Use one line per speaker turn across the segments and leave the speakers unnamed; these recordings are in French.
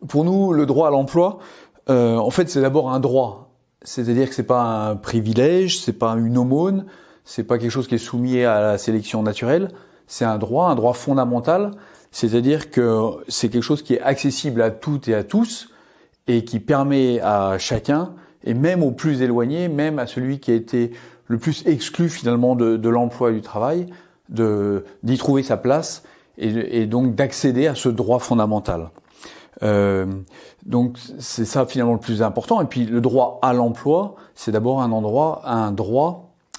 pour nous, le droit à l'emploi, en fait, c'est d'abord un droit. C'est-à-dire que c'est pas un privilège, c'est pas une aumône, c'est pas quelque chose qui est soumis à la sélection naturelle. C'est un droit fondamental. C'est-à-dire que c'est quelque chose qui est accessible à toutes et à tous et qui permet à chacun, et même aux plus éloignés, même à celui qui a été le plus exclu finalement de l'emploi et du travail, d'y trouver sa place et donc d'accéder à ce droit fondamental. Donc c'est ça finalement le plus important. Et puis le droit à l'emploi, c'est d'abord un droit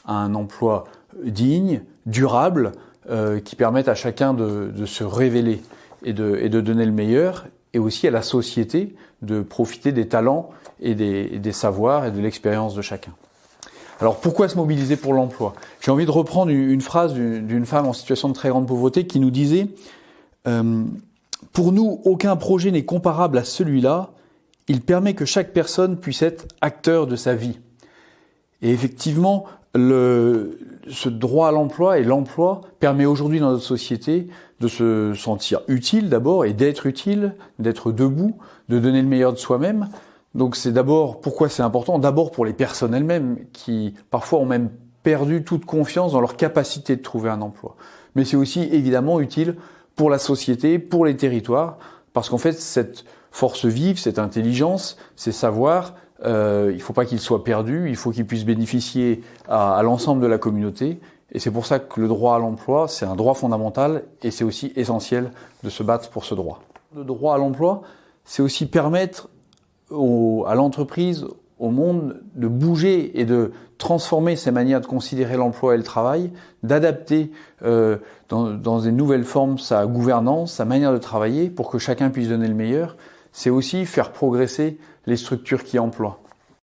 à un emploi digne, durable, qui permette à chacun de se révéler et de donner le meilleur, et aussi à la société de profiter des talents et des savoirs et de l'expérience de chacun. Alors pourquoi se mobiliser pour l'emploi ? J'ai envie de reprendre une phrase d'une femme en situation de très grande pauvreté qui nous disait pour nous, aucun projet n'est comparable à celui-là. Il permet que chaque personne puisse être acteur de sa vie. Et effectivement, ce droit à l'emploi et l'emploi permet aujourd'hui dans notre société de se sentir utile d'abord et d'être utile, d'être debout, de donner le meilleur de soi-même. Donc c'est d'abord, pourquoi c'est important ? D'abord pour les personnes elles-mêmes qui parfois ont même perdu toute confiance dans leur capacité de trouver un emploi. Mais c'est aussi évidemment utile pour la société, pour les territoires, parce qu'en fait cette force vive, cette intelligence, ces savoirs, il ne faut pas qu'ils soient perdus, il faut qu'ils puissent bénéficier à l'ensemble de la communauté. Et c'est pour ça que le droit à l'emploi, c'est un droit fondamental et c'est aussi essentiel de se battre pour ce droit. Le droit à l'emploi, c'est aussi permettre à l'entreprise, au monde, de bouger et de transformer ses manières de considérer l'emploi et le travail, d'adapter dans une nouvelle forme sa gouvernance, sa manière de travailler pour que chacun puisse donner le meilleur. C'est aussi faire progresser les structures qui emploient.